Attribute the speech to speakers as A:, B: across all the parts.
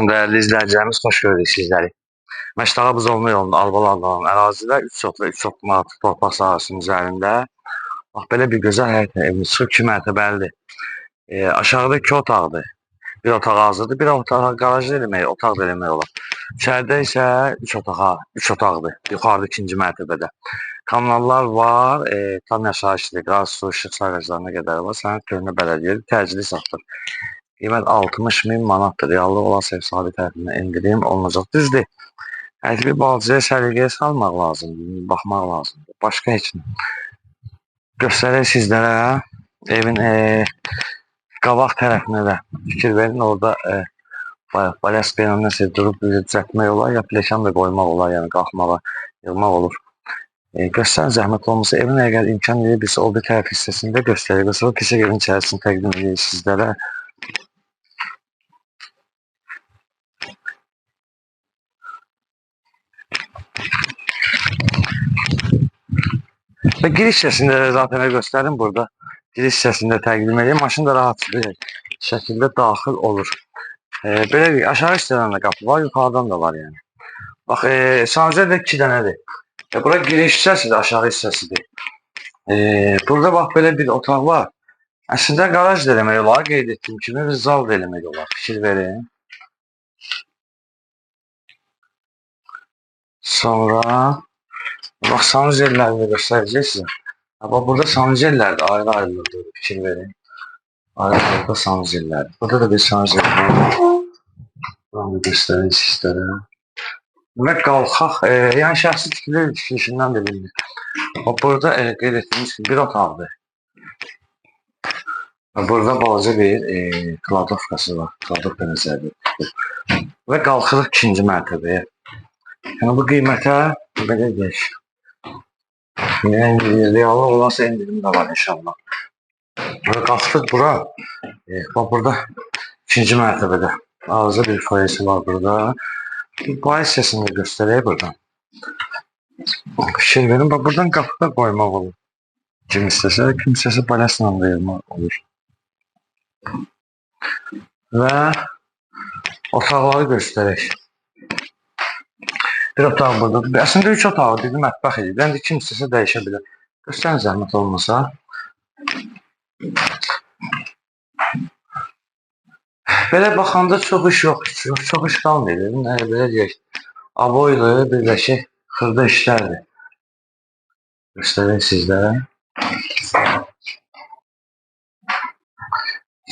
A: Değerli izləyicilərimiz, xoş gördük sizləri. Məştağa Buzovna yolunda Albalı adlanan ərazidə 3 sotlu 3 sotlu artıq torpaq sahəsinin üzərində bax belə bir gözəl həyət evimiz çıxıb 2 mərtəbəlidir. Aşağıda 2 otaqdır. Bir otaq hazırdır, bir otağa qaraj eləmək, otaq da eləmək olar. İçəridə isə 3 otaqdır. Yuxarıda 2-ci mərtəbədə. Kanallar var, tam yaşayışdır. Qaz, su, işıq sayğaclarına qədər var. Sənəd köhnə bələdiyyə təcili satılır. Qiymət 60.000 manatdır. Reallıq olan ev sahibi tərəfindən endirim olunacaq. Düzdür. Hər bir balıcıya səliqəyə salmaq lazımdır, baxmaq lazımdır. Başqa heç nə. Göstərək sizlərə evin qabaq tərəfinə də fikir verin. Orada balyasqa ilə nəsə durub düzəltmək olar, ya plekan da qoymaq olar, yəni qalxmağa, yığmaq olur. Göstərin zəhmət olmasa, evin əgər imkan verirsə, o bir tərəf hissəsində göstərək. Sonra kisək evin içərisini təqdim edirik sizlərə. Və giriş hissəsində də zaten göstərim burada. Giriş hissəsində təqdim edeyim. Maşın da rahat şəkildə daxil olur. Belə deyək, aşağı hissədən də qapı var, yuxarıdan da var yəni. Bax, sanuzel də 2 dənədir. Bura giriş hissəsidir, aşağı hissəsidir. Burada bax, belə bir otaq var. Əslində qaraj da eləmək olar, qeyd etdiyim kimi, bir zal da eləmək olar. Fikir verin. Sonra bax, sanuzelləri də göstərəcək sizə. Bax, burada sanuzellər də ayrı-ayrılıdır, fikir verin. Ayrı-ayrılıqda sanuzellər. Burada da bir sanuzel var. Buranı göstərək sizlərə. Və qalxaq, yəni şəxsi tikilişindən də bilinir. Burada qeyd etdiyimiz kimi bir otaqdır. Burada balaca bir kladovkası var. Kladovka nəzərdə. Və qalxırıq 2-ci mərtəbəyə. Yəni bu qiymətə belə deyək. Reallı olarsa indirim də var inşallah. Və qalxdıq bura. Bax burada 2-ci mərtəbədə. Ağzı bir foyesi var burada. Bu hissəsini göstərək buradan. Fikir verin, bax buradan qapıda qoymaq olur. Kim istəsə, kim istəsə balyasla da yığmaq olur. Və otaqları göstərək. Bir otaq buradadır. Əslində 3 otağı dedi, mətbəx edir. Yəni kim istəsə dəyişə bilər. Göstərin zəhmət olmasa. Belə baxanda çox iş yoxdur. Çox iş qalmıyor. Belə deyək. Aboylu, birləşik xırda işlərdir. Göstərək sizlərə.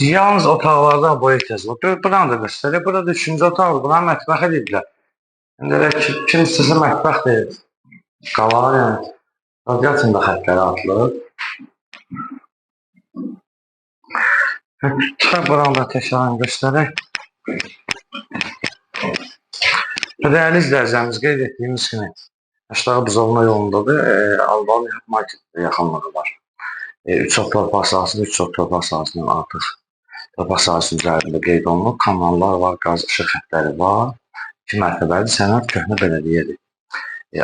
A: Yalnız otaqlarda aboya ehtiyac var. Buranı da göstərək. Burada 3-cü otaqdır. Buranı mətbəx ediblər. İndi kim istəsə mətbəx deyil. Qalar, yəni. Radiatorun da xətləri atılır. Buranı da təkrarən göstərək. Dəyərli izləyicilərimiz, qeyd etdiyimiz kimi Məştağa Buzovna yolundadır. Albalı marketdə yaxınlığı var. 3 sot torpaq sahəsində 3 sot torpaq sahəsindən artıq torpaq sahəsi üzərində qeyd olunub. Kanallar var, qaz, işıq xətləri var. 2 mərtəbəli sənəd köhnə bələdiyyədir.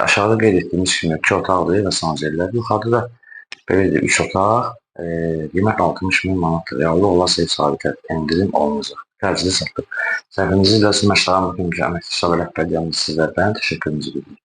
A: Aşağıda qeyd etdiyimiz kimi 2 otaqdır və sanuzellər. Yuxarıda da belə 3 otaq. Qiymət 60.000 manatdır. Reallı olan ev sahibi tərəfindən endirim olunacaq. Təcili satılır. Səhvimizi izləsin, Məştağa Məştağa əməkdaşlar və rəhbərliyimiz sizlərdən təşəkkürümüzü bildirir.